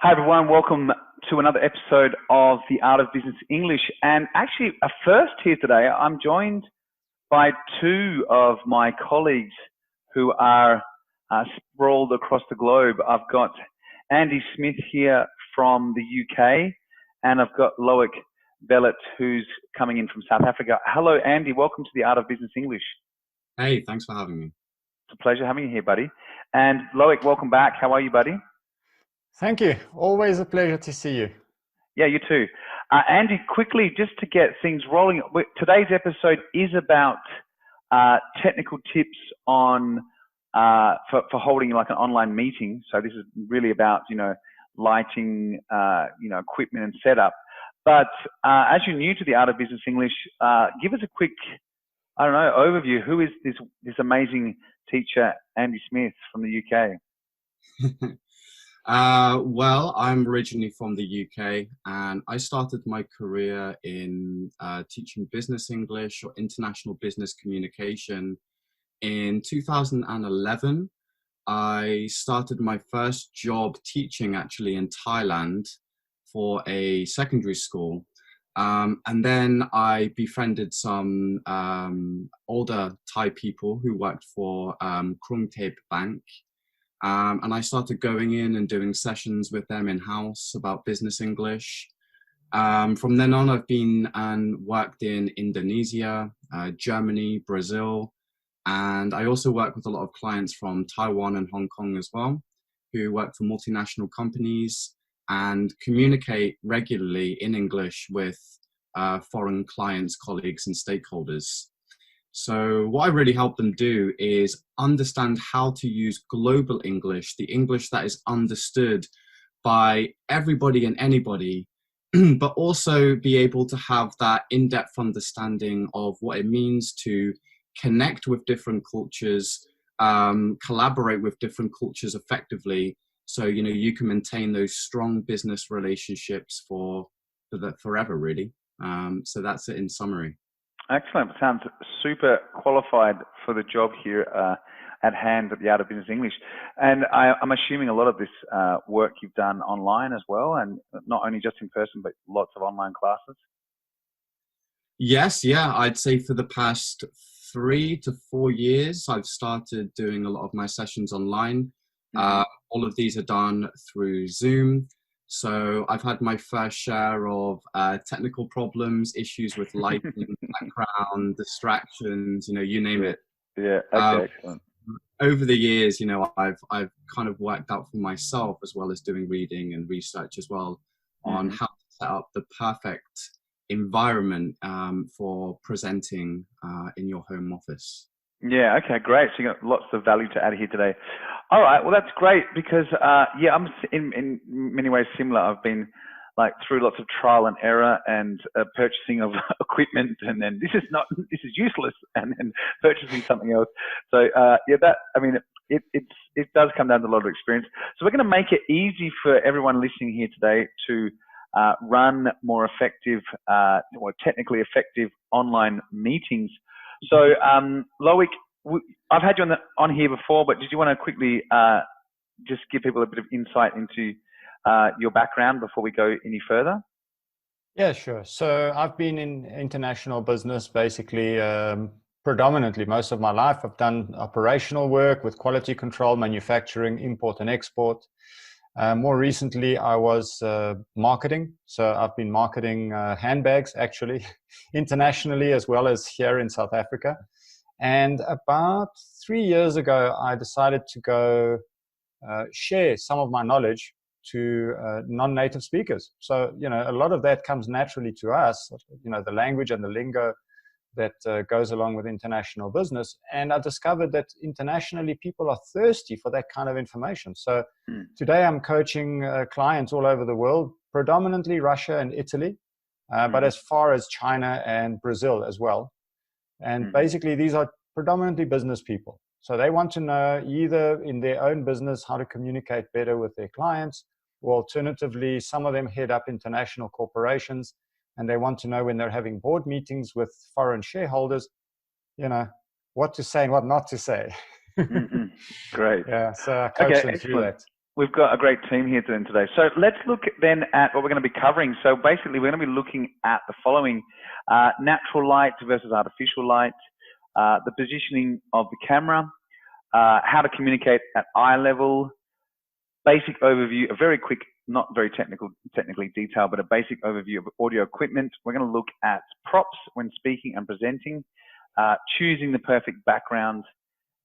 Hi everyone, welcome to another episode of the Art of Business English. And actually, a first here today, I'm joined by two of my colleagues who are sprawled across the globe. I've got Andy Smith here from the UK, and I've got Loic who's coming in from South Africa. Hello, Andy. Welcome to the Art of Business English. Hey, thanks for having me. It's a pleasure having you here, buddy. And Loic, welcome back. How are you, buddy? Thank you. Always a pleasure to see you. Yeah, you too. Andy, quickly, just to get things rolling, today's episode is about technical tips on for holding like an online meeting. So this is really about, lighting, equipment and setup. But as you're new to the Art of Business English, give us a quick, overview. Who is this amazing teacher, Andy Smith from the UK? Well, I'm originally from the UK, and I started my career in teaching business English or international business communication in 2011. I started my first job teaching actually in Thailand for a secondary school. And then I befriended some older Thai people who worked for Krungthep Bank. And I started going in and doing sessions with them in-house about business English. From then on, I've been and worked in Indonesia, Germany, Brazil, and I also work with a lot of clients from Taiwan and Hong Kong as well, who work for multinational companies and communicate regularly in English with foreign clients, colleagues, and stakeholders. So what I really help them do is understand how to use global English, the English that is understood by everybody and anybody, but also be able to have that in-depth understanding of what it means to connect with different cultures, collaborate with different cultures effectively. So, you can maintain those strong business relationships for forever, really. So that's it in summary. Excellent. Sounds super qualified for the job here at hand at the Art of Business English. And I'm assuming a lot of this work you've done online as well, and not only just in person, but lots of online classes. Yes, yeah. I'd say for the past 3 to 4 years, I've started doing a lot of my sessions online. Mm-hmm. All of these are done through Zoom. So I've had my fair share of technical problems, issues with lighting, background, distractions, you name it. Yeah, okay, excellent. Over the years, I've kind of worked out for myself, as well as doing reading and research as well, on how to set up the perfect environment for presenting in your home office. Yeah, okay, great. So you got lots of value to add here today. All right, well, that's great because, I'm in many ways similar. I've been through lots of trial and error and purchasing of equipment, and then this is useless, and then purchasing something else. So, it does come down to a lot of experience. So we're going to make it easy for everyone listening here today to run more effective, more technically effective online meetings. So, Loic, I've had you on here before, but did you want to quickly just give people a bit of insight into your background before we go any further? Yeah, sure. So I've been in international business basically predominantly most of my life. I've done operational work with quality control, manufacturing, import and export. More recently, I was marketing. So I've been marketing handbags, actually, internationally as well as here in South Africa. And about 3 years ago, I decided to go share some of my knowledge to non-native speakers. So, a lot of that comes naturally to us, the language and the lingo that goes along with international business. And I discovered that internationally people are thirsty for that kind of information. So today I'm coaching clients all over the world, predominantly Russia and Italy, but as far as China and Brazil as well. And basically these are predominantly business people. So they want to know either in their own business how to communicate better with their clients, or alternatively, some of them head up international corporations and they want to know when they're having board meetings with foreign shareholders, what to say and what not to say. Great. Yeah, so I coach them through that. We've got a great team here today. So let's look then at what we're going to be covering. So basically, we're going to be looking at the following: natural light versus artificial light, the positioning of the camera, how to communicate at eye level, basic overview, a very quick, not very technically detailed, but a basic overview of audio equipment. We're going to look at props when speaking and presenting, choosing the perfect background,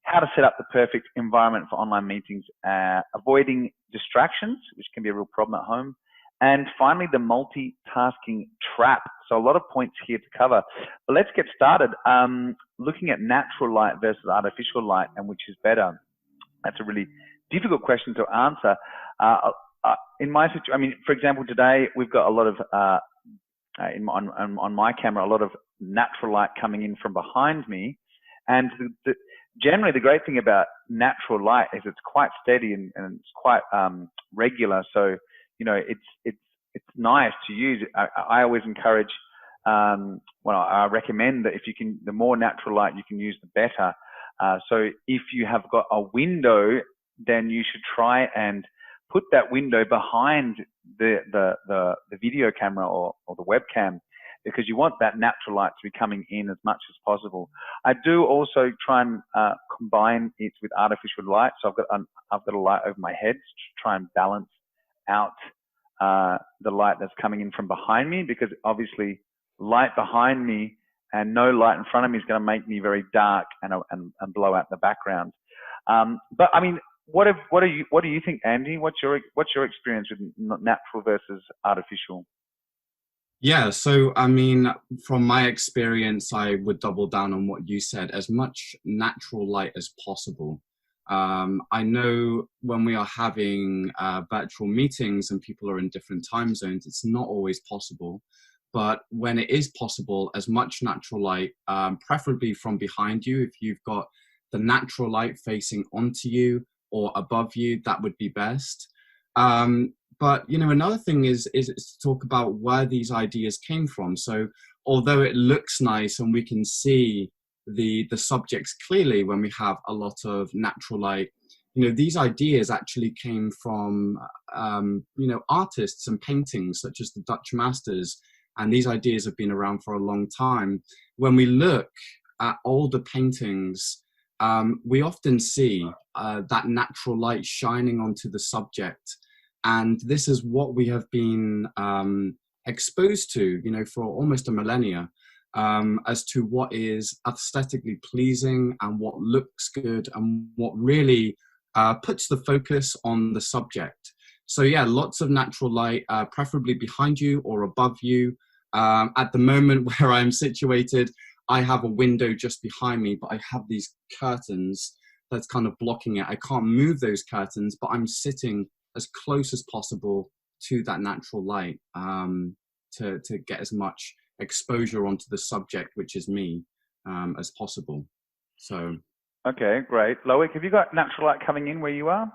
how to set up the perfect environment for online meetings, avoiding distractions, which can be a real problem at home, and finally, the multitasking trap. So a lot of points here to cover, but let's get started. Looking at natural light versus artificial light and which is better. That's a really difficult question to answer. In my situation, I mean, for example, today we've got a lot of, on my camera, a lot of natural light coming in from behind me. And generally, the great thing about natural light is it's quite steady and it's quite regular. So, you know, it's nice to use. I always encourage, I recommend that if you can, the more natural light you can use, the better. So if you have got a window, then you should try and put that window behind the video camera or the webcam, because you want that natural light to be coming in as much as possible. I do also try and combine it with artificial light. So I've got a light over my head to try and balance out the light that's coming in from behind me, because obviously light behind me and no light in front of me is going to make me very dark and blow out the background. But I mean, what do you think, Andy? What's your experience with natural versus artificial? Yeah, so I mean, from my experience, I would double down on what you said, as much natural light as possible. I know when we are having virtual meetings and people are in different time zones, it's not always possible. But when it is possible, as much natural light, preferably from behind you, if you've got the natural light facing onto you or above you, that would be best. But, you know, another thing is to talk about where these ideas came from. So although it looks nice and we can see the subjects clearly when we have a lot of natural light, you know, these ideas actually came from, you know, artists and paintings such as the Dutch masters. And these ideas have been around for a long time. When we look at older paintings, we often see that natural light shining onto the subject. And this is what we have been exposed to, you know, for almost a millennia, as to what is aesthetically pleasing and what looks good and what really puts the focus on the subject. So yeah, lots of natural light, preferably behind you or above you. At the moment where I'm situated, I have a window just behind me, but I have these curtains that's kind of blocking it. I can't move those curtains, but I'm sitting as close as possible to that natural light to get as much exposure onto the subject, which is me, as possible. So. Okay, great. Loic, have you got natural light coming in where you are?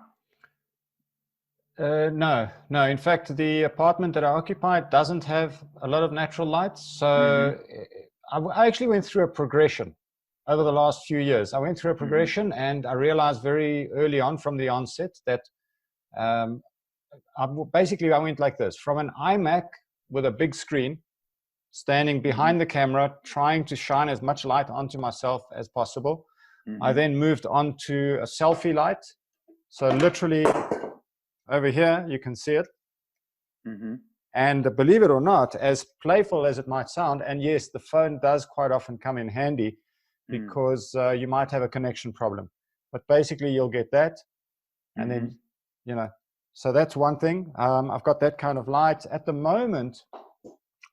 No. In fact, the apartment that I occupy doesn't have a lot of natural light. So I actually went through a progression over the last few years. I went through a progression and I realized very early on from the onset that I went like this: from an iMac with a big screen, standing behind the camera, trying to shine as much light onto myself as possible. I then moved on to a selfie light. So literally over here, you can see it. And believe it or not, as playful as it might sound, and yes, the phone does quite often come in handy because you might have a connection problem. But basically, you'll get that. And then, you know, so that's one thing. I've got that kind of light. At the moment,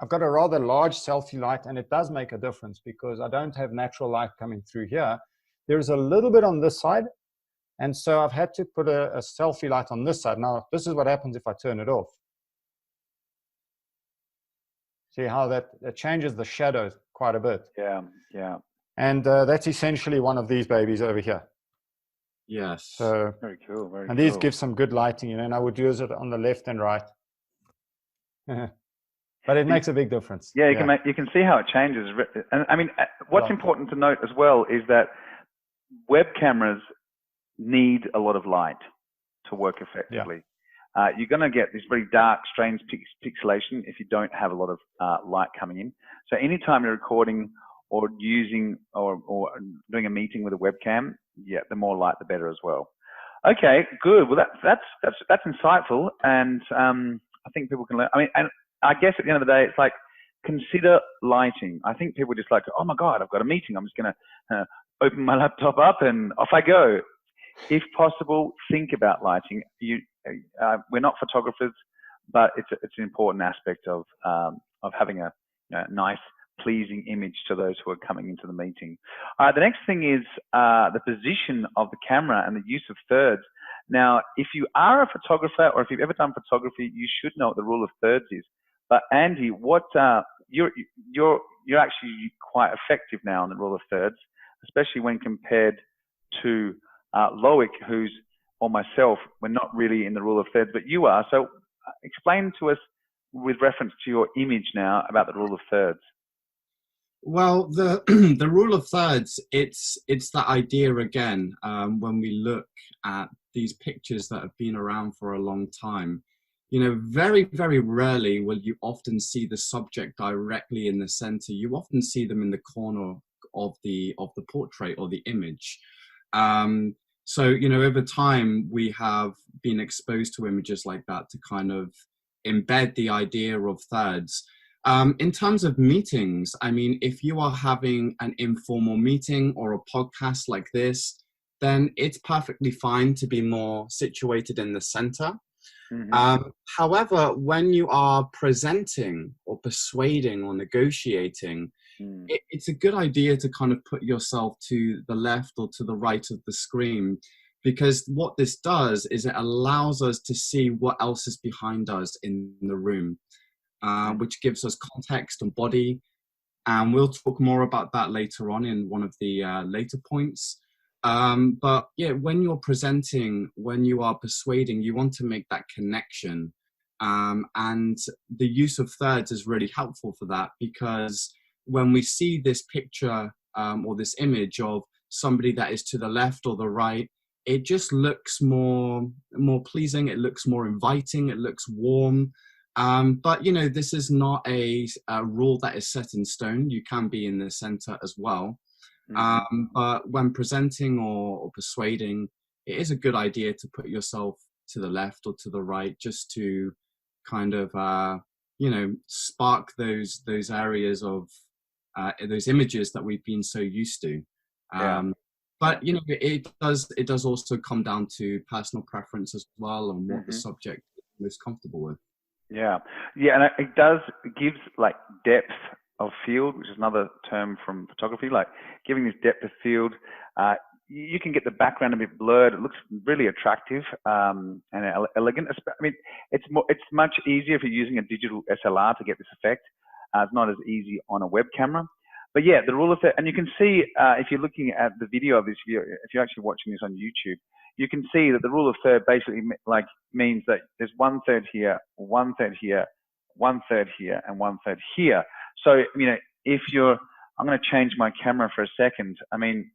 I've got a rather large selfie light, and it does make a difference because I don't have natural light coming through here. There's a little bit on this side, and so I've had to put a selfie light on this side. Now, this is what happens if I turn it off. See how that changes the shadows quite a bit. Yeah. And that's essentially one of these babies over here. Yes. So very cool. Very and these cool. give some good lighting, you know, and I would use it on the left and right. But it makes a big difference. Yeah, you can see how it changes. And I mean, what's important to note as well is that web cameras need a lot of light to work effectively. You're going to get this very dark, strange pixelation if you don't have a lot of light coming in. So anytime you're recording or using or doing a meeting with a webcam, the more light, the better as well. Okay, good. Well, that's insightful, and I think people can learn. I mean, and I guess at the end of the day, it's like, consider lighting. I think people just like, oh my God, I've got a meeting. I'm just going to open my laptop up and off I go. If possible, think about lighting. We're not photographers, but it's an important aspect of having a nice, pleasing image to those who are coming into the meeting. The next thing is the position of the camera and the use of thirds. Now, if you are a photographer or if you've ever done photography, you should know what the rule of thirds is. But Andy, you're actually quite effective now on the rule of thirds, especially when compared to Loic, or myself, we're not really in the rule of thirds, but you are. So explain to us with reference to your image now about the rule of thirds. Well, the the rule of thirds, it's that idea again, when we look at these pictures that have been around for a long time. Very, very rarely will you often see the subject directly in the center. You often see them in the corner of the portrait or the image. So, over time, we have been exposed to images like that to kind of embed the idea of thirds. In terms of meetings, I mean, if you are having an informal meeting or a podcast like this, then it's perfectly fine to be more situated in the center. Mm-hmm. However, when you are presenting or persuading or negotiating, it's a good idea to kind of put yourself to the left or to the right of the screen, because what this does is it allows us to see what else is behind us in the room, which gives us context and body. And we'll talk more about that later on in one of the later points. But yeah, when you're presenting, when you are persuading, you want to make that connection. And the use of thirds is really helpful for that, because when we see this picture or this image of somebody that is to the left or the right, it just looks more pleasing. It looks more inviting. It looks warm. But this is not a rule that is set in stone. You can be in the center as well. But when presenting or persuading, it is a good idea to put yourself to the left or to the right, just to kind of spark those areas of those images that we've been so used to. But it does also come down to personal preference as well, and what the subject is most comfortable with. And it gives like depth of field, which is another term from photography, like giving this depth of field. You can get the background a bit blurred. It looks really attractive and elegant. I mean, it's much easier if you're using a digital SLR to get this effect. It's not as easy on a web camera. But yeah, the rule of thirds, and you can see if you're looking at the video of this video, if you're actually watching this on YouTube, you can see that the rule of third basically means that there's 1/3 here, 1/3 here, 1/3 here, and 1/3 here. So, I'm going to change my camera for a second. I mean,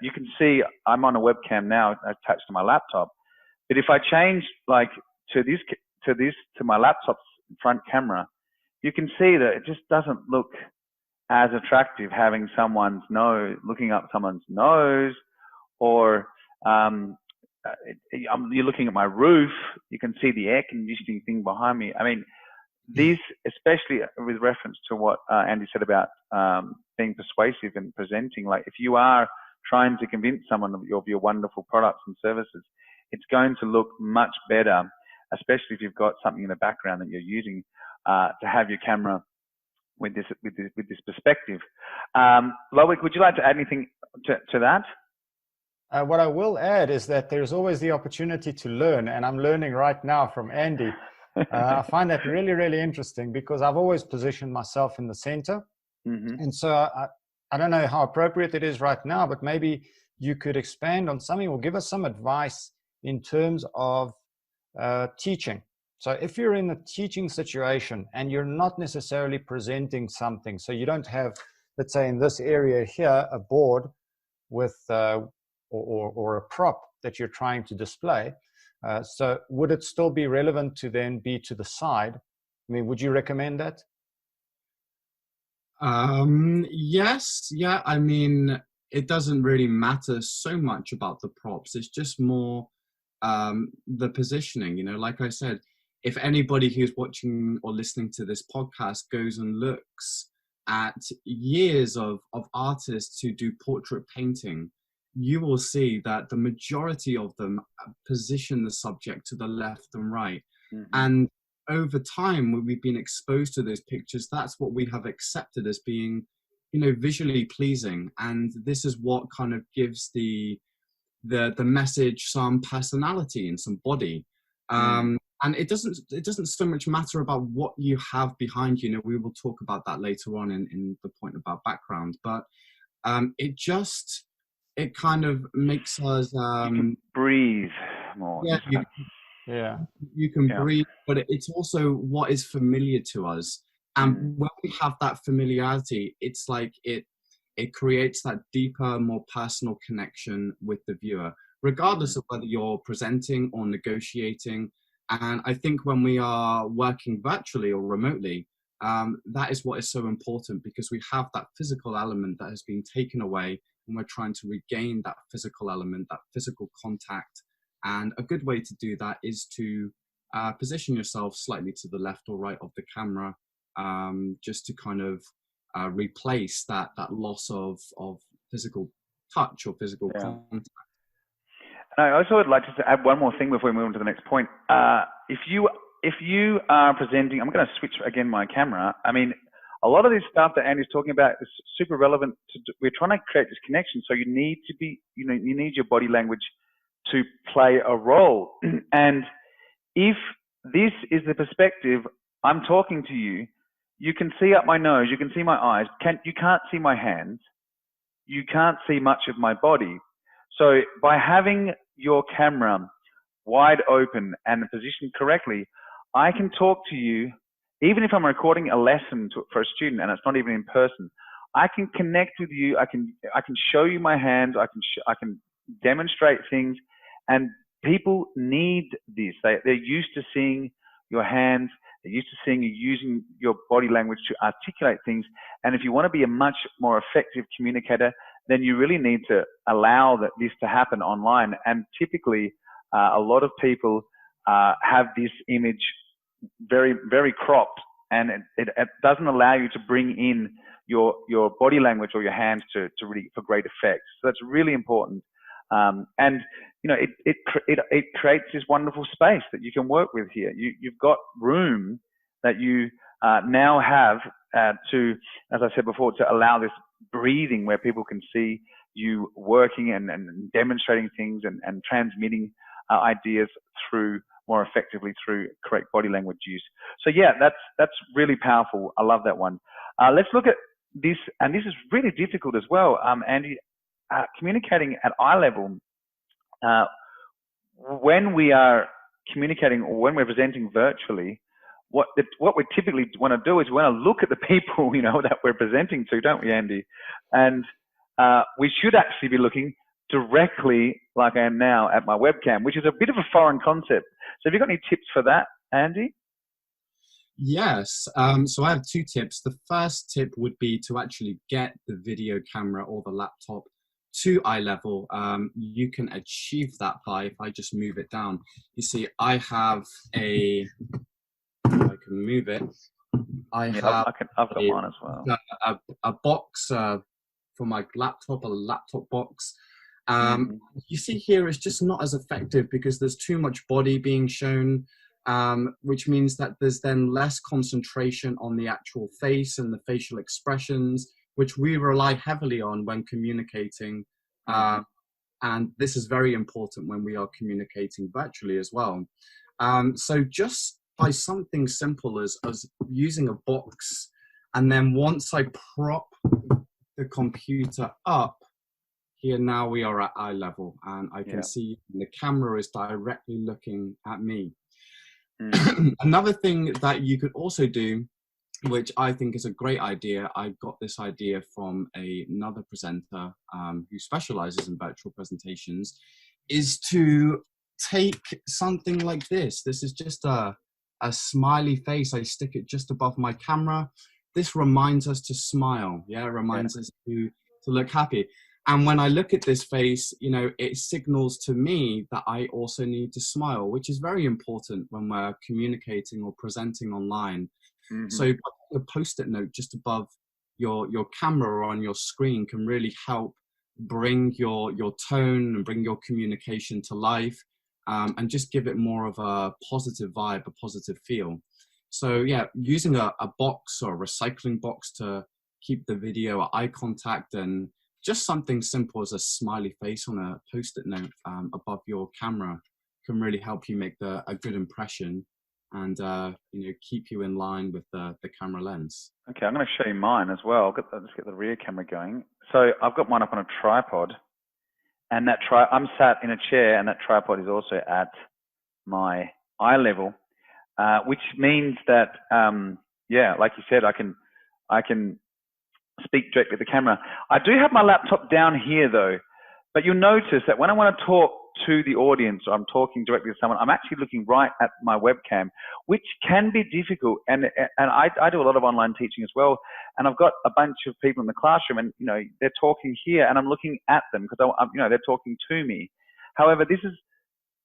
you can see I'm on a webcam now attached to my laptop. But if I change to my laptop's front camera, you can see that it just doesn't look as attractive having someone's nose, looking up someone's nose, or you're looking at my roof. You can see the air conditioning thing behind me. I mean, these, especially with reference to what Andy said about being persuasive and presenting, like if you are trying to convince someone of your wonderful products and services, it's going to look much better, especially if you've got something in the background that you're using to have your camera with this perspective. Loic, would you like to add anything to that? What I will add is that there's always the opportunity to learn, and I'm learning right now from Andy. I find that really, really interesting, because I've always positioned myself in the center. And so I don't know how appropriate it is right now, but maybe you could expand on something or give us some advice in terms of teaching. So if you're in a teaching situation and you're not necessarily presenting something, so you don't have, let's say in this area here, a board with or a prop that you're trying to display, So would it still be relevant to then be to the side? I mean, would you recommend that? Yes, yeah. I mean, it doesn't really matter so much about the props. It's just more the positioning. You know, like I said, if anybody who's watching or listening to this podcast goes and looks at years of artists who do portrait painting, you will see that the majority of them position the subject to the left and right. Mm-hmm. And over time, when we've been exposed to those pictures, that's what we have accepted as being, you know, visually pleasing. And this is what kind of gives the message some personality and some body. And it doesn't so much matter about what you have behind you. You know, we will talk about that later on in the point about background, but it kind of makes us you can breathe more. You can breathe, but it's also what is familiar to us. And when we have that familiarity, it's like it creates that deeper, more personal connection with the viewer, regardless of whether you're presenting or negotiating. And I think when we are working virtually or remotely, that is what is so important, because we have that physical element that has been taken away, and we're trying to regain that physical element, that physical contact. And a good way to do that is to position yourself slightly to the left or right of the camera, just to kind of replace that loss of physical touch or physical contact. And I also would like to add one more thing before we move on to the next point. If you are presenting, I'm going to switch again my camera. I mean, a lot of this stuff that Andy's talking about is super relevant. We're trying to create this connection, so you need to be, you need your body language to play a role. And if this is the perspective, I'm talking to you, you can see up my nose, you can see my eyes, you can't see my hands, you can't see much of my body. So by having your camera wide open and positioned correctly, I can talk to you, even if I'm recording a lesson for a student and it's not even in person. I can connect with you. I can show you my hands. I can demonstrate things, and people need this. They're used to seeing your hands. They're used to seeing you using your body language to articulate things. And if you want to be a much more effective communicator, then you really need to allow this to happen online. And typically, a lot of people have this image very, very cropped, and it doesn't allow you to bring in your body language or your hands to really for great effect. So that's really important. And it creates this wonderful space that you can work with here. You've got room that you now have to, as I said before, to allow this breathing where people can see you working and demonstrating things and transmitting ideas more effectively through correct body language use. So yeah, that's really powerful. I love that one. Let's look at this, and this is really difficult as well, Andy. Communicating at eye level, when we are communicating or when we're presenting virtually, what we typically want to do is we want to look at the people, that we're presenting to, don't we, Andy? And we should actually be looking directly, like I am now, at my webcam, which is a bit of a foreign concept. So have you got any tips for that, Andy? Yes. So I have two tips. The first tip would be to actually get the video camera or the laptop to eye level. You can achieve that by, if I just move it down, you see I have I can move it. I've got one as well. A box for my laptop, a laptop box. You see here it's just not as effective because there's too much body being shown, which means that there's then less concentration on the actual face and the facial expressions, which we rely heavily on when communicating. And this is very important when we are communicating virtually as well. So just by something simple as using a box, and then once I prop the computer up, here now we are at eye level, and I can see the camera is directly looking at me. Another thing that you could also do, which I think is a great idea, I got this idea from another presenter who specializes in virtual presentations, is to take something like this. This is just a smiley face. I stick it just above my camera. This reminds us to smile. Yeah, it reminds us to look happy. And when I look at this face, you know, it signals to me that I also need to smile, which is very important when we're communicating or presenting online. So putting a Post-it note just above your camera or on your screen can really help bring your tone and bring your communication to life, and just give it more of a positive vibe, a positive feel. So yeah, using a box or a recycling box to keep the video at eye contact, and just something simple as a smiley face on a Post-it note above your camera can really help you make a good impression, and you know, keep you in line with the camera lens. Okay, I'm going to show you mine as well. I'll just get the rear camera going. So I've got mine up on a tripod, and I'm sat in a chair, and that tripod is also at my eye level, which means that yeah, like you said, I can speak directly to the camera. I do have my laptop down here though, but you'll notice that when I want to talk to the audience, or I'm talking directly to someone, I'm actually looking right at my webcam, which can be difficult. And I do a lot of online teaching as well, and I've got a bunch of people in the classroom, and you know, they're talking here, and I'm looking at them because you know, they're talking to me. However, this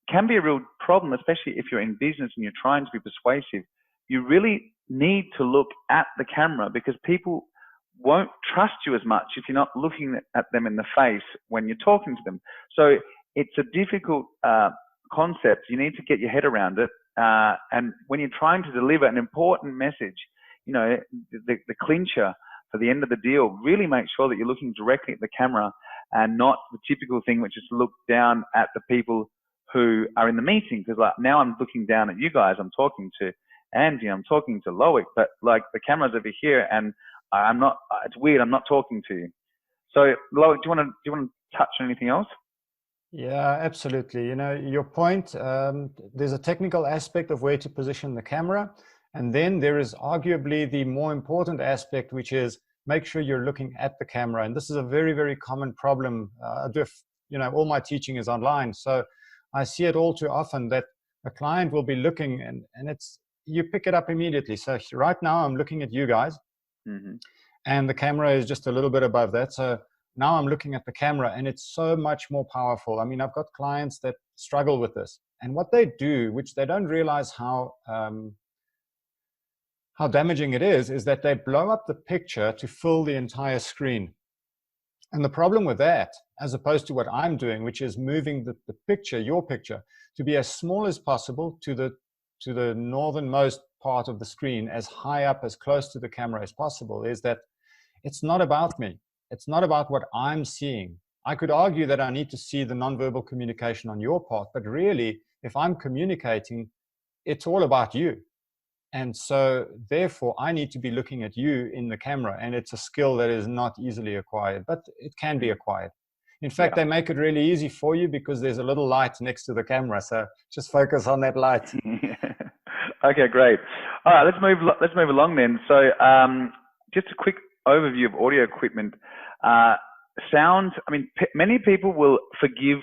can be a real problem, especially if you're in business and you're trying to be persuasive. You really need to look at the camera, because people won't trust you as much if you're not looking at them in the face when you're talking to them. So it's a difficult concept. You need to get your head around it. And when you're trying to deliver an important message, you know, the clincher for the end of the deal, really make sure that you're looking directly at the camera, and not the typical thing, which is to look down at the people who are in the meeting. Because like now I'm looking down at you guys. I'm talking to Andy, I'm talking to Loic, but like the camera's over here, and I'm not. It's weird. I'm not talking to you. So, Loic, do you want to touch on anything else? Yeah, absolutely. You know, your point, there's a technical aspect of where to position the camera. And then there is arguably the more important aspect, which is make sure you're looking at the camera. And this is a very, very common problem. You know, all my teaching is online. So I see it all too often that a client will be looking, and you pick it up immediately. So right now I'm looking at you guys. And the camera is just a little bit above that. So now I'm looking at the camera, and it's so much more powerful. I mean, I've got clients that struggle with this, and what they do, which they don't realize how damaging it is that they blow up the picture to fill the entire screen. And the problem with that, as opposed to what I'm doing, which is moving the picture, your picture, to be as small as possible to the northernmost part of the screen, as high up, as close to the camera as possible, is that it's not about me. It's not about what I'm seeing. I could argue that I need to see the nonverbal communication on your part, but really, if I'm communicating, it's all about you. And so therefore, I need to be looking at you in the camera, and it's a skill that is not easily acquired, but it can be acquired. In fact, they make it really easy for you because there's a little light next to the camera. So just focus on that light. Okay, great. All right, let's move along then. So just a quick overview of audio equipment. Sound, I mean, many people will forgive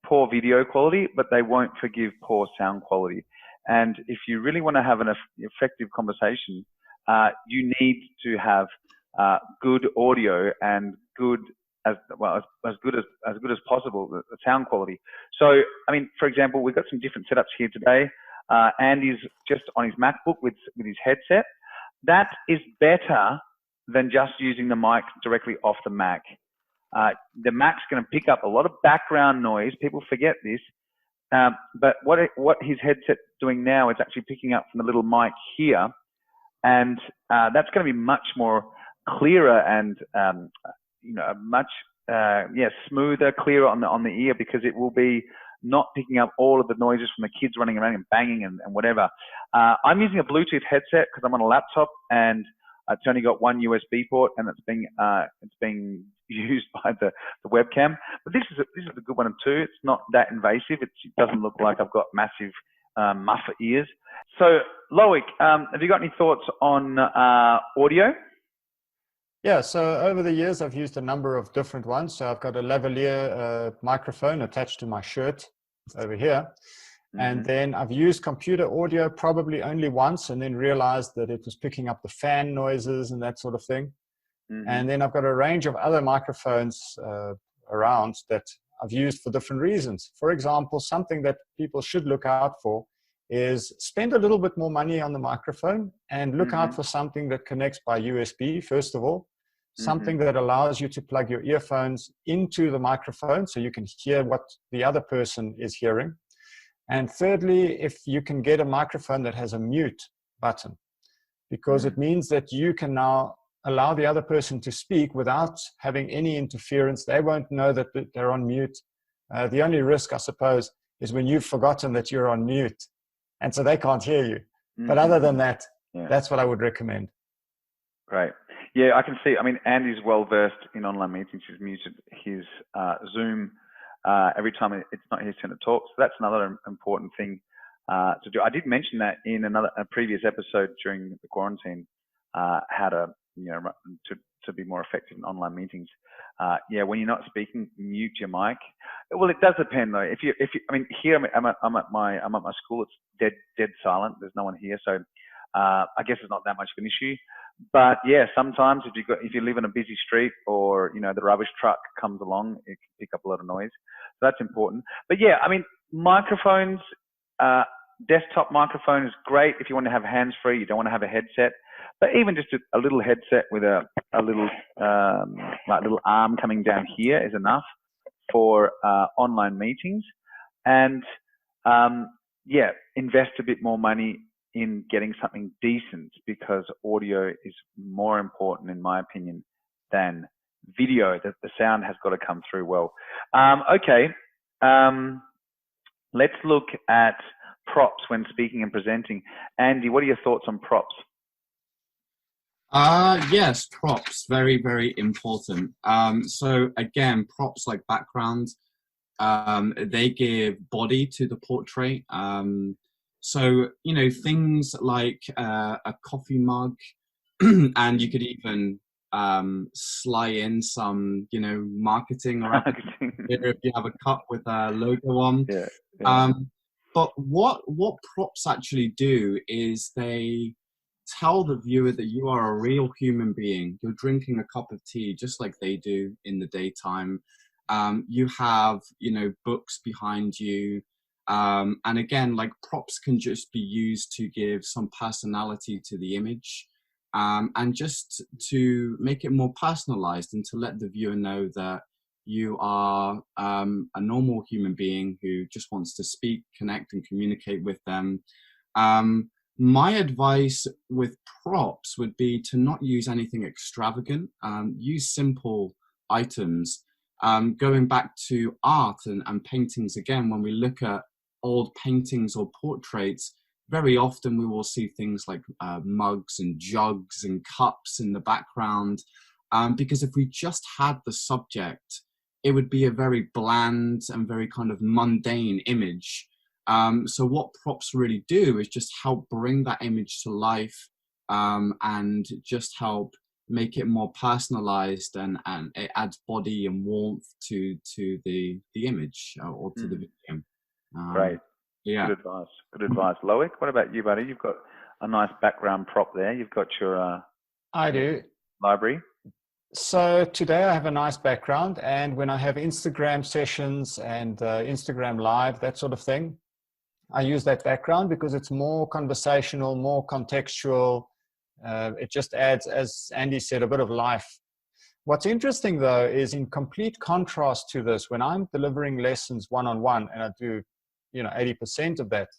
poor video quality, but they won't forgive poor sound quality. And if you really want to have an effective conversation, you need to have good audio and good as good as possible, the sound quality. So, I mean, for example, we've got some different setups here today. Andy's just on his MacBook with his headset. That is better than just using the mic directly off the Mac. The Mac's going to pick up a lot of background noise. People forget this. But what his headset's doing now is actually picking up from the little mic here. And that's going to be much more clearer and, you know, much smoother, clearer on the ear, because it will be not picking up all of the noises from the kids running around and banging and whatever. I'm using a Bluetooth headset because I'm on a laptop, and it's only got one USB port, and it's being used by the webcam. But this is a good one too. It's not that invasive. It doesn't look like I've got massive muffler ears. So Loic, have you got any thoughts on audio? Yeah, so over the years, I've used a number of different ones. So I've got a lavalier microphone attached to my shirt. over here. And then I've used computer audio probably only once, and then realized that it was picking up the fan noises and that sort of thing. And then I've got a range of other microphones around that I've used for different reasons. For example, something that people should look out for is spend a little bit more money on the microphone and look out for something that connects by USB, first of all. Something that allows you to plug your earphones into the microphone so you can hear what the other person is hearing. And thirdly, if you can get a microphone that has a mute button, because it means that you can now allow the other person to speak without having any interference. They won't know that they're on mute. The only risk, I suppose, is when you've forgotten that you're on mute, and so they can't hear you. But other than that, that's what I would recommend. Great. Yeah, I can see. I mean, Andy's well versed in online meetings. He's muted his Zoom every time it's not his turn to talk. So that's another important thing to do. I did mention that in a previous episode during the quarantine, how to to be more effective in online meetings. When you're not speaking, mute your mic. Well, it does depend though. If you, I mean, here I'm at my school. It's dead silent. There's no one here, so I guess it's not that much of an issue. But yeah, sometimes if you live in a busy street, or the rubbish truck comes along, it can pick up a lot of noise. So that's important. But yeah, I mean, microphones, desktop microphone is great if you want to have hands-free. You don't want to have a headset. But even just a little headset with a little little arm coming down here is enough for online meetings. And invest a bit more money in getting something decent, because audio is more important, in my opinion, than video. That the sound has got to come through well. Let's look at props when speaking and presenting. Andy, what are your thoughts on props? Yes, props, very, very important. So again, props like backgrounds, they give body to the portrait. So, things like a coffee mug, and you could even sly in some, marketing or if you have a cup with a logo on. But what props actually do is they tell the viewer that you are a real human being. You're drinking a cup of tea just like they do in the daytime. You have, books behind you. And again, like, props can just be used to give some personality to the image, and just to make it more personalized, and to let the viewer know that you are a normal human being who just wants to speak, connect, and communicate with them. My advice with props would be to not use anything extravagant. Use simple items. Going back to art and paintings again, when we look at old paintings or portraits, very often we will see things like mugs and jugs and cups in the background, because if we just had the subject, it would be a very bland and very kind of mundane image. So what props really do is just help bring that image to life, and just help make it more personalized, and it adds body and warmth to the image, or to the video. Great. Yeah. Good advice. Loic, what about you, buddy? You've got a nice background prop there. You've got your I do. Library. So today I have a nice background, and when I have Instagram sessions and Instagram Live, that sort of thing, I use that background because it's more conversational, more contextual. It just adds, as Andy said, a bit of life. What's interesting, though, is in complete contrast to this, when I'm delivering lessons one-on-one, and I do 80% of that,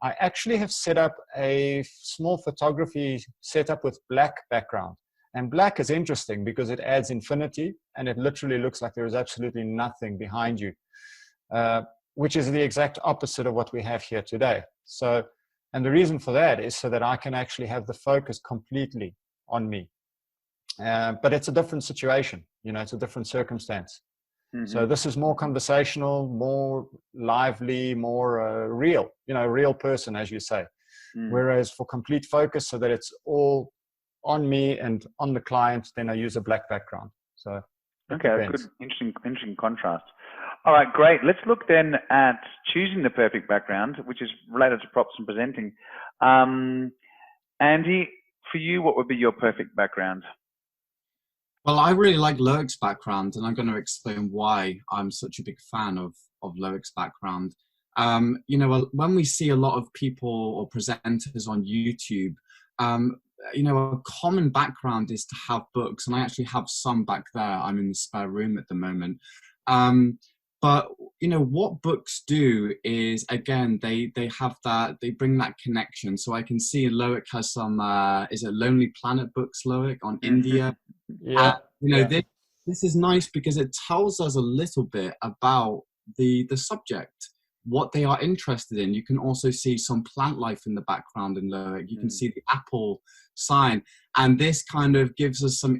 I actually have set up a small photography setup with black background. And black is interesting because it adds infinity, and it literally looks like there is absolutely nothing behind you, which is the exact opposite of what we have here today. So, and the reason for that is so that I can actually have the focus completely on me. But it's a different situation, it's a different circumstance. So this is more conversational, more lively, more real, real person, as you say. Whereas for complete focus, so that it's all on me and on the client, then I use a black background. So It Okay, that's depends. good. Interesting contrast. All right, great. Let's look then at choosing the perfect background, which is related to props and presenting. Andy, for you, what would be your perfect background? Well, I really like Loic's background, and I'm going to explain why I'm such a big fan of Loic's background. When we see a lot of people or presenters on YouTube, a common background is to have books, and I actually have some back there. I'm in the spare room at the moment. But what books do is, again, they have that, they bring that connection. So I can see Loic has some, is it Lonely Planet books, Loic, on India? And, Yeah. Yeah. this is nice because it tells us a little bit about the subject, what they are interested in. You can also see some plant life in the background in Loic. You can see the apple sign, and this kind of gives us some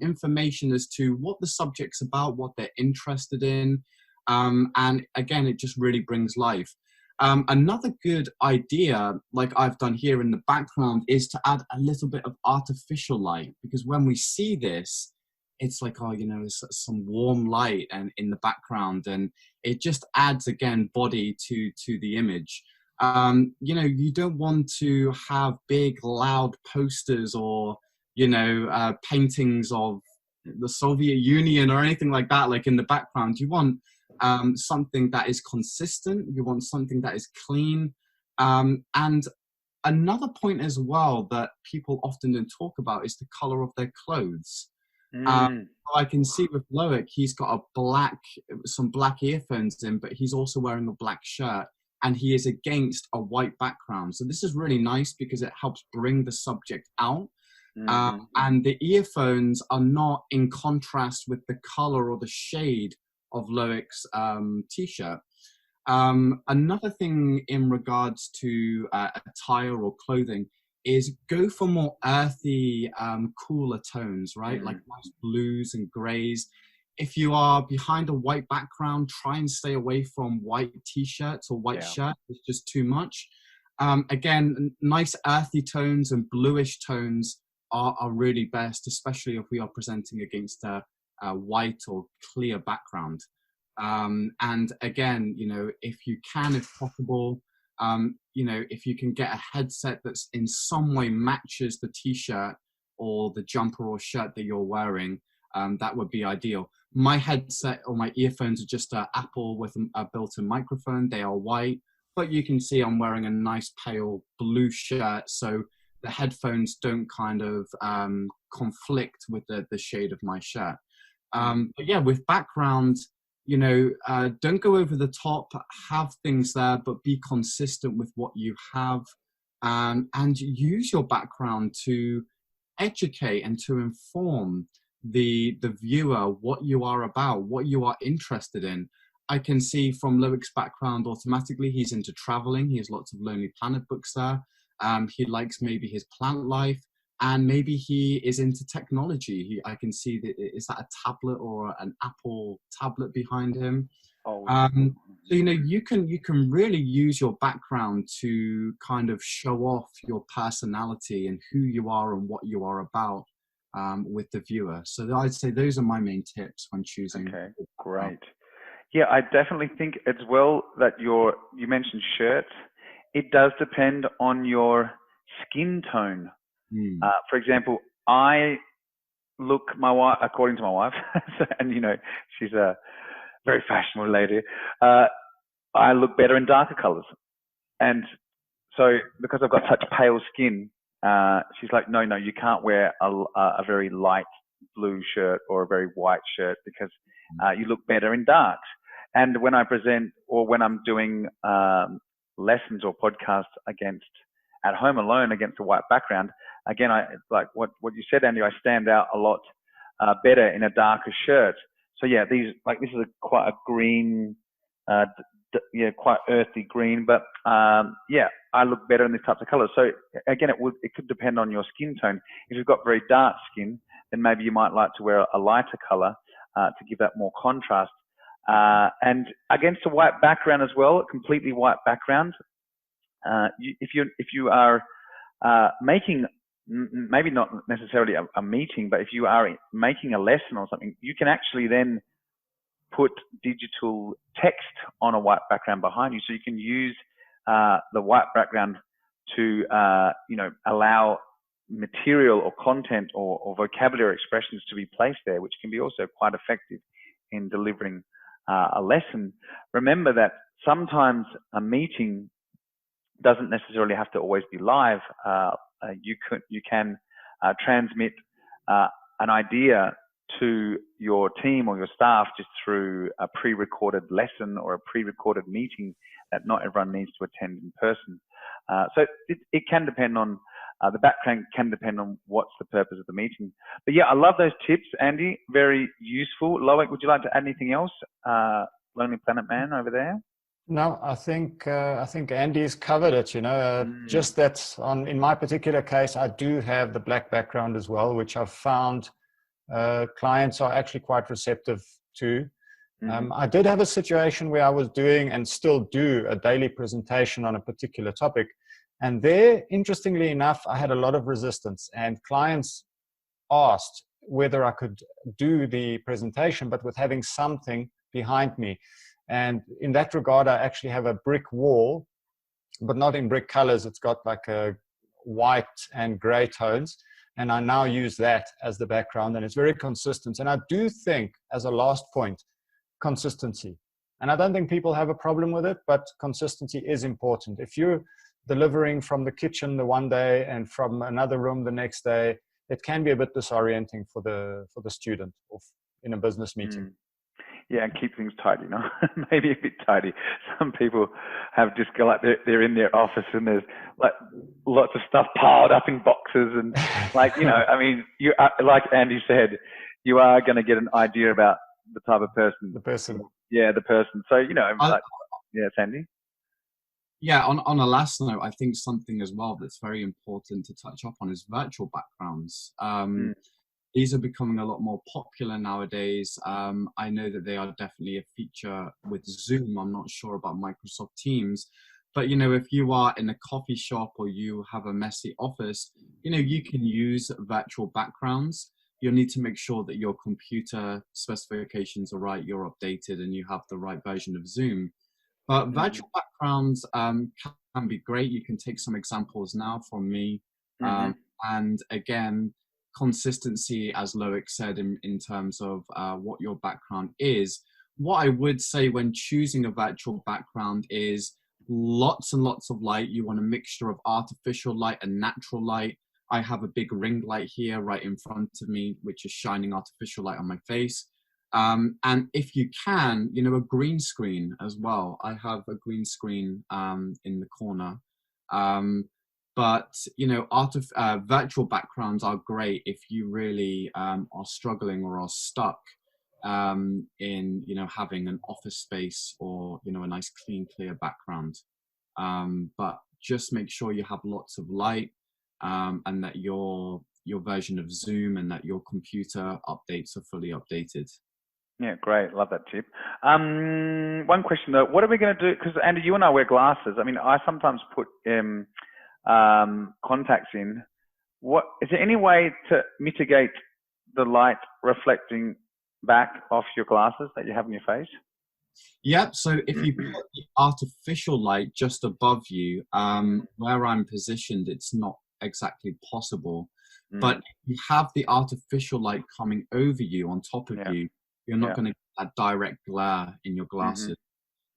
information as to what the subject's about, what they're interested in, and again, it just really brings life. Another good idea, like I've done here in the background, is to add a little bit of artificial light, because when we see this, it's like, there's some warm light and in the background, and it just adds, again, body to the image. You don't want to have big, loud posters or, paintings of the Soviet Union or anything like that, like in the background. You want something that is consistent. You want something that is clean. And another point as well that people often don't talk about is the color of their clothes. I can see with Loic, he's got some black earphones in, but he's also wearing a black shirt, and he is against a white background. So this is really nice because it helps bring the subject out. And the earphones are not in contrast with the color or the shade of Loic's t-shirt. Another thing in regards to attire or clothing is go for more earthy, cooler tones, right? Like nice blues and grays. If you are behind a white background, try and stay away from white t-shirts or white shirts. It's just too much. Again, nice earthy tones and bluish tones are really best, especially if we are presenting against a white or clear background. And again, if you can, if possible, if you can get a headset that's in some way matches the t-shirt or the jumper or shirt that you're wearing, that would be ideal. My headset or my earphones are just an Apple with a built-in microphone. They are white, but you can see I'm wearing a nice pale blue shirt, so the headphones don't kind of conflict with the shade of my shirt. But yeah, with background, don't go over the top, have things there, but be consistent with what you have, and use your background to educate and to inform the viewer what you are about, what you are interested in. I can see from Loic's background automatically he's into traveling. He has lots of Lonely Planet books there. He likes maybe his plant life, and maybe he is into technology. I can see that, is that a tablet or an Apple tablet behind him? So you can really use your background to kind of show off your personality and who you are and what you are about with the viewer. So I'd say those are my main tips when choosing. Okay, great. Yeah, I definitely think as well that you mentioned shirts. It does depend on your skin tone. For example, I look according to my wife, and she's a very fashionable lady. I look better in darker colors, and so because I've got such pale skin, she's like, no, you can't wear a very light blue shirt or a very white shirt because you look better in darks. And when I present or when I'm doing lessons or podcasts at home alone against a white background, again, I like what you said, Andy. I stand out a lot better in a darker shirt. So yeah, this is quite a green, quite earthy green, but yeah, I look better in these types of colors. So again, it could depend on your skin tone. If you've got very dark skin, then maybe you might like to wear a lighter color to give that more contrast. And against a white background as well, a completely white background. If you are making maybe not necessarily a meeting, but if you are making a lesson or something, you can actually then put digital text on a white background behind you. So you can use the white background to, allow material or content or vocabulary expressions to be placed there, which can be also quite effective in delivering a lesson. Remember that sometimes a meeting doesn't necessarily have to always be live. You can transmit an idea to your team or your staff just through a pre-recorded lesson or a pre-recorded meeting that not everyone needs to attend in person. So it can depend on, the background can depend on what's the purpose of the meeting. But yeah, I love those tips, Andy. Very useful. Loic, would you like to add anything else? Lonely Planet Man over there? No, I think Andy's covered it. Just that in my particular case, I do have the black background as well, which I've found clients are actually quite receptive to. I did have a situation where I was doing and still do a daily presentation on a particular topic, and there, interestingly enough, I had a lot of resistance, and clients asked whether I could do the presentation, but with having something behind me. And in that regard, I actually have a brick wall, but not in brick colors. It's got like a white and gray tones. And I now use that as the background, and it's very consistent. And I do think, as a last point, consistency. And I don't think people have a problem with it, but consistency is important. If you're delivering from the kitchen the one day and from another room the next day, it can be a bit disorienting for the student or in a business meeting. Yeah, and keep things tidy, maybe a bit tidy. Some people have just go like they're in their office and there's like lots of stuff piled up in boxes and I mean, you like Andy said, you are going to get an idea about the type of person. The person. Yeah, the person. So, yeah, Sandy. Yeah, on a last note, I think something as well that's very important to touch up on is virtual backgrounds. These are becoming a lot more popular nowadays. I know that they are definitely a feature with Zoom. I'm not sure about Microsoft Teams. But, if you are in a coffee shop or you have a messy office, you can use virtual backgrounds. You'll need to make sure that your computer specifications are right, you're updated, and you have the right version of Zoom. But virtual backgrounds can be great. You can take some examples now from me. And again, consistency, as Loic said, in terms of what your background is. What I would say when choosing a virtual background is lots and lots of light. You want a mixture of artificial light and natural light. I have a big ring light here right in front of me, which is shining artificial light on my face. And if you can, a green screen as well. I have a green screen in the corner. But, virtual backgrounds are great if you really are struggling or are stuck in, having an office space or, a nice, clean, clear background. But just make sure you have lots of light and that your version of Zoom and that your computer updates are fully updated. Yeah, great. Love that tip. One question though, what are we going to do? Because Andy, you and I wear glasses. I mean, I sometimes put contacts in. Is there any way to mitigate the light reflecting back off your glasses that you have in your face? Yep. So if you put the artificial light just above you, where I'm positioned, it's not exactly possible. But if you have the artificial light coming over you on top of you, you're not going to get that direct glare in your glasses.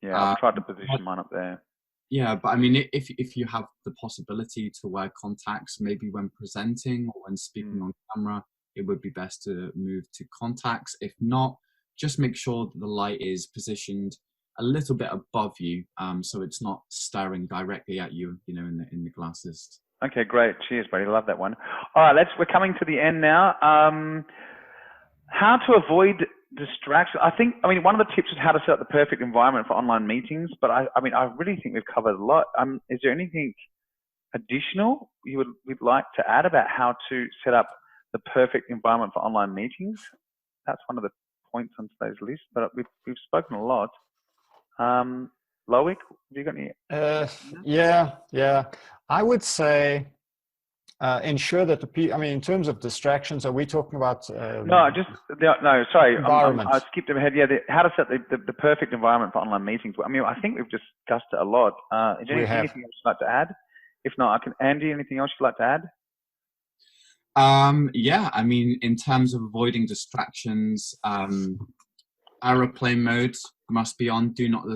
Yeah, I've tried to position mine up there. Yeah, but I mean, if you have the possibility to wear contacts, maybe when presenting or when speaking on camera, it would be best to move to contacts. If not, just make sure that the light is positioned a little bit above you, so it's not staring directly at you, in the glasses. Okay, great. Cheers, buddy. Love that one. All right, we're coming to the end now. How to avoid distraction. I mean, one of the tips is how to set up the perfect environment for online meetings, but I really think we've covered a lot. Is there anything additional we'd like to add about how to set up the perfect environment for online meetings? That's one of the points on today's list, but we've spoken a lot. Loic, have you got any? Yeah. I would say ensure that I mean, in terms of distractions, are we talking about no, sorry, environment? I skipped ahead. Yeah, how to set the perfect environment for online meetings. I mean, I think we've discussed it a lot. Is there anything else you'd like to add? If not, I can. Andy, anything else you'd like to add? Yeah, I mean, in terms of avoiding distractions, aeroplane mode must be on. Do not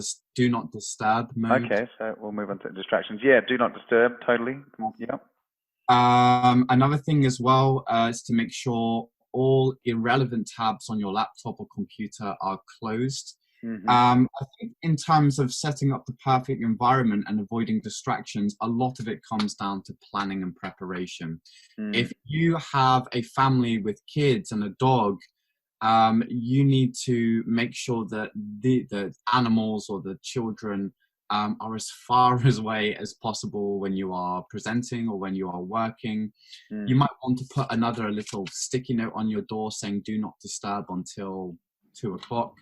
disturb mode. Okay, so we'll move on to distractions. Yeah, do not disturb. Totally. Yeah. Another thing as well is to make sure all irrelevant tabs on your laptop or computer are closed. Mm-hmm. I think in terms of setting up the perfect environment and avoiding distractions, a lot of it comes down to planning and preparation. If you have a family with kids and a dog, you need to make sure that the animals or the children are as far away as possible when you are presenting or when you are working. You might want to put another little sticky note on your door saying do not disturb until 2 o'clock.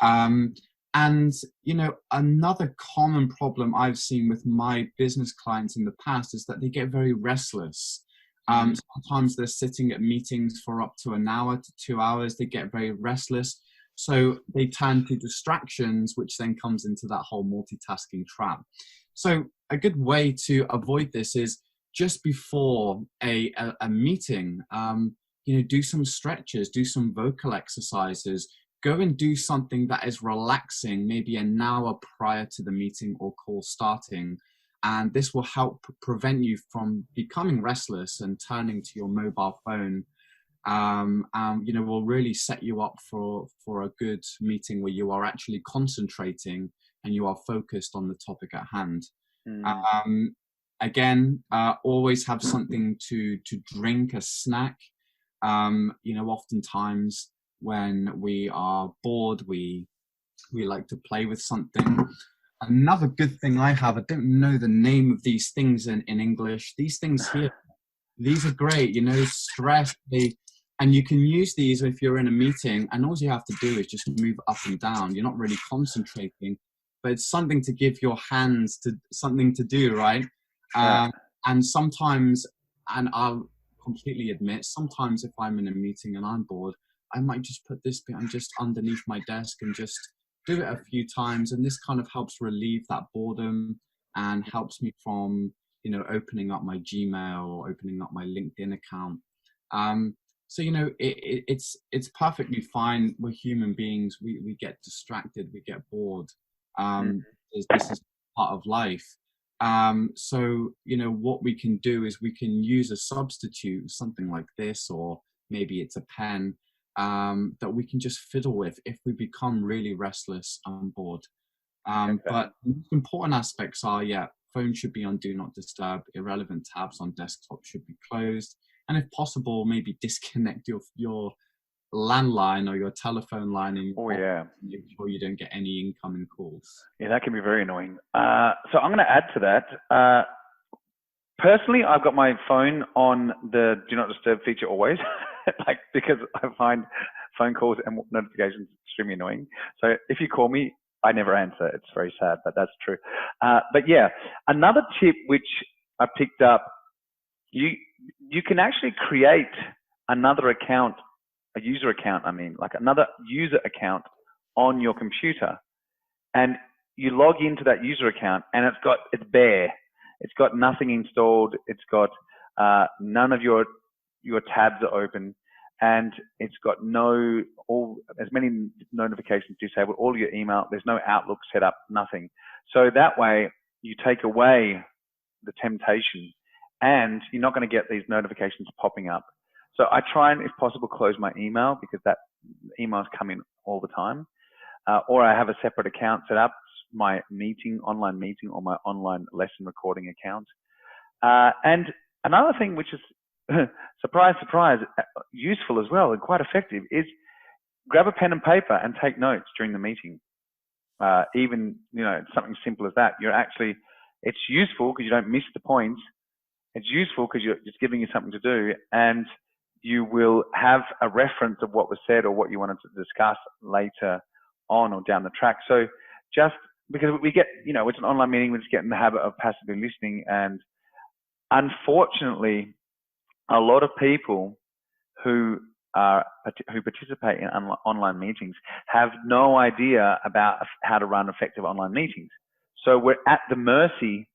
And, you know, another common problem I've seen with my business clients in the past is that they get very restless. Sometimes they're sitting at meetings for up to an hour to 2 hours. They get very restless. So they turn to distractions, which then comes into that whole multitasking trap. So a good way to avoid this is just before a meeting, you know, do some stretches, do some vocal exercises, go and do something that is relaxing, maybe an hour prior to the meeting or call starting. And this will help prevent you from becoming restless and turning to your mobile phone. You know, will really set you up for a good meeting where you are actually concentrating and you are focused on the topic at hand. Again, always have something to drink, a snack. You know, oftentimes when we are bored, we like to play with something. Another good thing I have, I don't know the name of these things in English. These things here, these are great, you know, stress. And you can use these if you're in a meeting and all you have to do is just move up and down. You're not really concentrating, but it's something to give your hands to something to do, right? And sometimes, and I'll completely admit, sometimes if I'm in a meeting and I'm bored, I might just put this bit just underneath my desk and just do it a few times. And this kind of helps relieve that boredom and helps me from, you know, opening up my Gmail or opening up my LinkedIn account. So, you know, it's perfectly fine. We're human beings. We get distracted. We get bored. This is part of life. So, you know, what we can do is we can use a substitute, something like this, or maybe it's a pen that we can just fiddle with if we become really restless and bored. But the most important aspects are, phone should be on do not disturb. Irrelevant tabs on desktop should be closed. And if possible, maybe disconnect your landline or your telephone line and make sure you don't get any incoming calls. Yeah, that can be very annoying. So I'm going to add to that. Personally, I've got my phone on the do not disturb feature always, because I find phone calls and notifications extremely annoying. So if you call me, I never answer. It's very sad, but that's true. But yeah, another tip which I picked up, you can actually create another account, a user account, like another user account on your computer. And you log into that user account and it's bare. It's got nothing installed. It's got none of your tabs are open, and it's got as many notifications disabled, all your email. There's no Outlook set up, nothing. So that way you take away the temptation, and you're not going to get these notifications popping up. So I try and, if possible, close my email because that emails come in all the time. Or I have a separate account set up, my online meeting or my online lesson recording account. And another thing which is, surprise, surprise, useful as well and quite effective is grab a pen and paper and take notes during the meeting. Even, something simple as that. It's useful because you don't miss the points. It's useful because it's giving you something to do, and you will have a reference of what was said or what you wanted to discuss later on or down the track. So just because we get, it's an online meeting, we just get in the habit of passively listening. And unfortunately, a lot of people who participate in online meetings have no idea about how to run effective online meetings. So we're at the mercy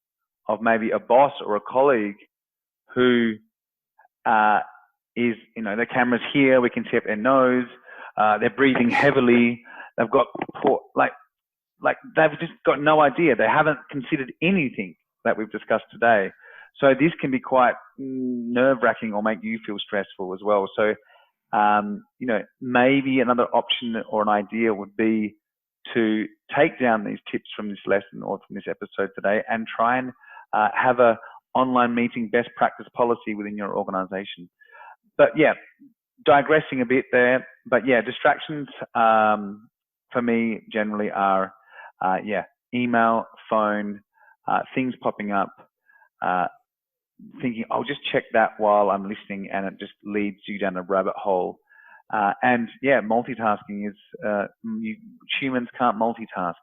of maybe a boss or a colleague who is, their camera's here, we can see up their nose, they're breathing heavily, they've got poor, like they've just got no idea. They haven't considered anything that we've discussed today. So this can be quite nerve-wracking or make you feel stressful as well. So, maybe another option or an idea would be to take down these tips from this lesson or from this episode today and try and have a online meeting best practice policy within your organization. But yeah, digressing a bit there. But yeah, distractions for me generally are, email, phone, things popping up, thinking, I'll just check that while I'm listening, and it just leads you down a rabbit hole. And yeah, multitasking is, humans can't multitask.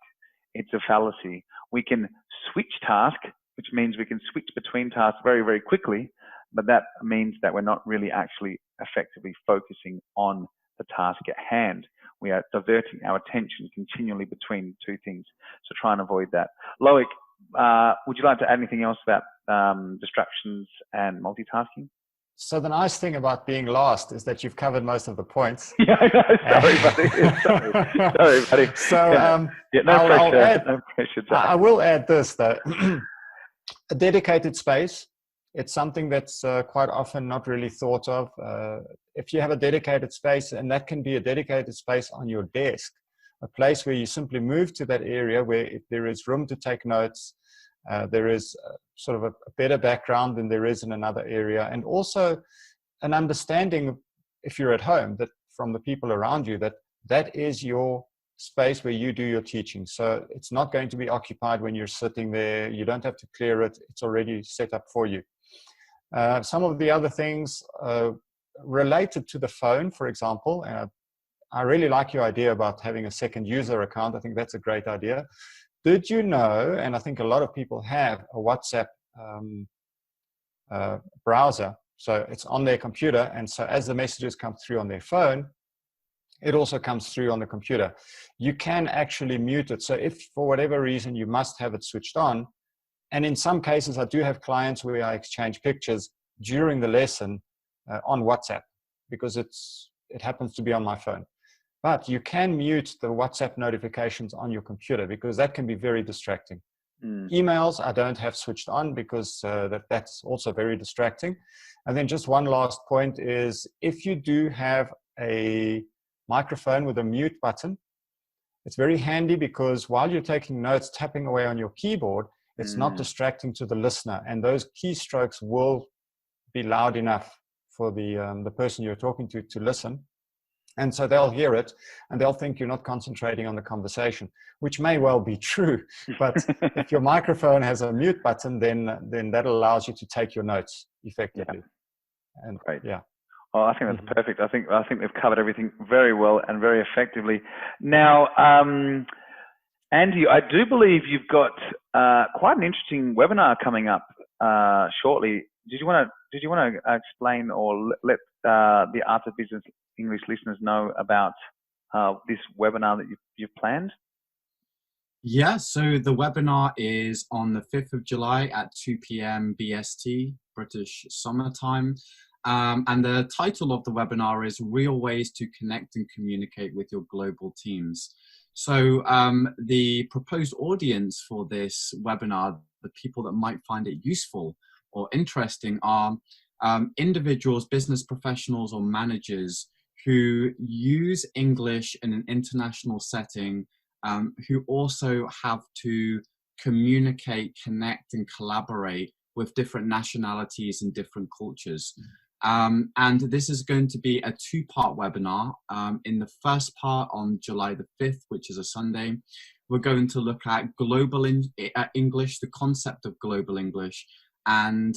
It's a fallacy. We can switch task, which means we can switch between tasks very, very quickly, but that means that we're not really actually effectively focusing on the task at hand. We are diverting our attention continually between two things. So try and avoid that. Loic, would you like to add anything else about distractions and multitasking? So the nice thing about being last is that you've covered most of the points. Yeah, I know. Sorry, buddy. Sorry, buddy. So no pressure. I will add this, though. A dedicated space. It's something that's quite often not really thought of. If you have a dedicated space, and that can be a dedicated space on your desk, a place where you simply move to that area where if there is room to take notes, there is sort of a better background than there is in another area. And also an understanding, if you're at home, that from the people around you, that is your space where you do your teaching. So it's not going to be occupied when you're sitting there. You don't have to clear it. It's already set up for you. Some of the other things related to the phone, for example, I really like your idea about having a second user account. I think that's a great idea. Did you know, and I think a lot of people have, a WhatsApp browser. So it's on their computer. And so as the messages come through on their phone, it also comes through on the computer. You can actually mute it. So if for whatever reason you must have it switched on, and in some cases I do have clients where I exchange pictures during the lesson on WhatsApp because it happens to be on my phone. But you can mute the WhatsApp notifications on your computer because that can be very distracting. Emails I don't have switched on because that's also very distracting. And then just one last point is if you do have a microphone with a mute button, it's very handy because while you're taking notes, tapping away on your keyboard, it's not distracting to the listener. And those keystrokes will be loud enough for the person you're talking to listen. And so they'll hear it and they'll think you're not concentrating on the conversation, which may well be true. But if your microphone has a mute button, then that allows you to take your notes effectively. Yeah. And great. Yeah. Oh, I think that's perfect. I think they've covered everything very well and very effectively. Now, Andy, I do believe you've got quite an interesting webinar coming up shortly. Did you want to explain or let the Art of Business English listeners know about this webinar that you've planned? Yeah, so the webinar is on the 5th of July at 2 p.m. BST, British Summertime. And the title of the webinar is Real Ways to Connect and Communicate with Your Global Teams. So the proposed audience for this webinar, the people that might find it useful or interesting, are individuals, business professionals or managers who use English in an international setting, who also have to communicate, connect and collaborate with different nationalities and different cultures. And this is going to be a two-part webinar. In the first part on July the 5th, which is a Sunday, we're going to look at global English, the concept of global English, and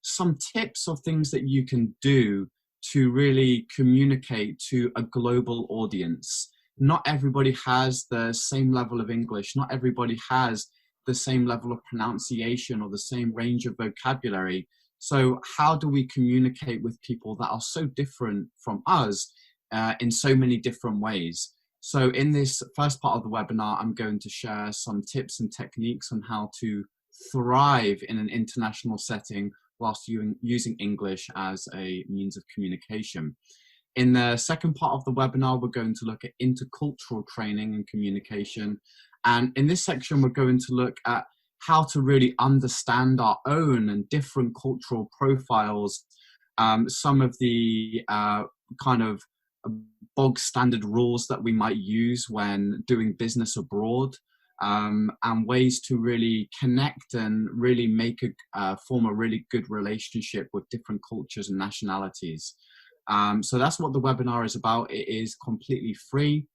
some tips of things that you can do to really communicate to a global audience. Not everybody has the same level of English. Not everybody has the same level of pronunciation or the same range of vocabulary. So how do we communicate with people that are so different from us in so many different ways? So in this first part of the webinar, I'm going to share some tips and techniques on how to thrive in an international setting whilst using English as a means of communication. In the second part of the webinar, we're going to look at intercultural training and communication. And in this section, we're going to look at how to really understand our own and different cultural profiles, some of the kind of bog standard rules that we might use when doing business abroad, and ways to really connect and really form a really good relationship with different cultures and nationalities. So that's what the webinar is about. It is completely free,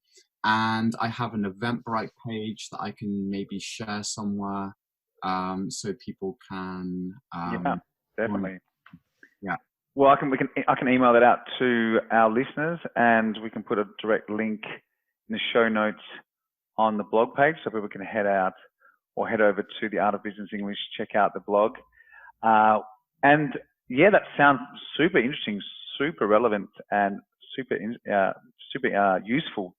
and I have an Eventbrite page that I can maybe share somewhere, so people can. Yeah, definitely. Yeah. Well, I can email that out to our listeners, and we can put a direct link in the show notes on the blog page, so people can head over to the Art of Business English, check out the blog, and yeah, that sounds super interesting, super relevant, and super useful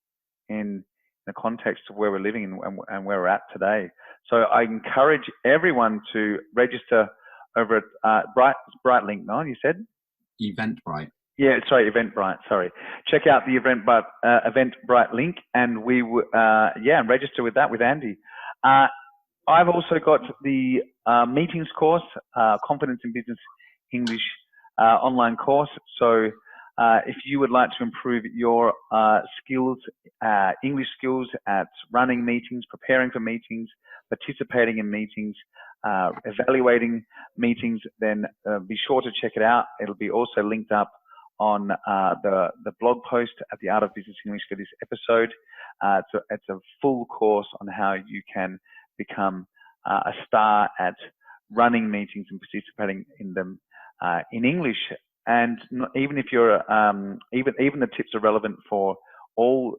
in the context of where we're living and where we're at today. So I encourage everyone to register over at Brightlink. No, you said Eventbrite. Yeah, sorry, Eventbrite. Sorry, check out the Eventbrite link, and we register with that with Andy. I've also got the meetings course, Confidence in Business English online course. So if you would like to improve your skills, English skills at running meetings, preparing for meetings, participating in meetings, evaluating meetings, then be sure to check it out. It'll be also linked up on the blog post at the Art of Business English for this episode. It's a full course on how you can become a star at running meetings and participating in them in English. And even if you're even the tips are relevant for all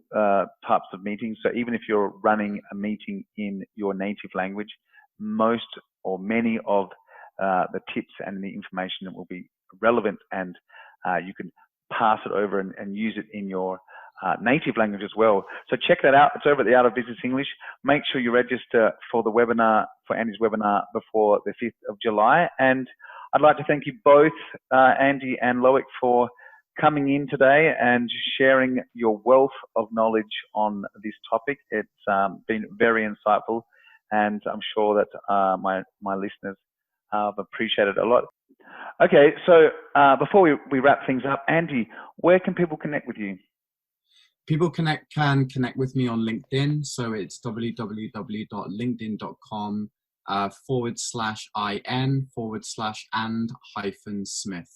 types of meetings. So even if you're running a meeting in your native language, most or many of the tips and the information that will be relevant, and you can pass it over and use it in your native language as well. So check that out. It's over at the Art of Business English. Make sure you register for the webinar, for Andy's webinar, before the 5th of July. And I'd like to thank you both, Andy and Loic, for coming in today and sharing your wealth of knowledge on this topic. It's been very insightful, and I'm sure that my listeners have appreciated it a lot. Okay, so before we wrap things up, Andy, where can people connect with you? People can connect with me on LinkedIn. So it's www.linkedin.com/in/and-smith.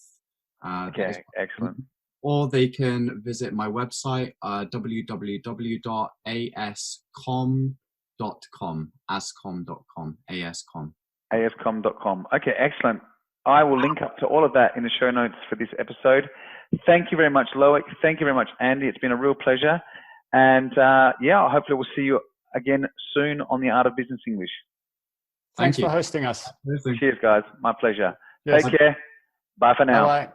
Okay, excellent. Or they can visit my website, www.ascom.com, ascom.com. Okay, excellent. I will link up to all of that in the show notes for this episode. Thank you very much, Loic. Thank you very much, Andy. It's been a real pleasure. And hopefully we'll see you again soon on the Art of Business English. Thanks for hosting us. Cheers, guys. My pleasure. Yes. Take care. Bye for now. Bye-bye.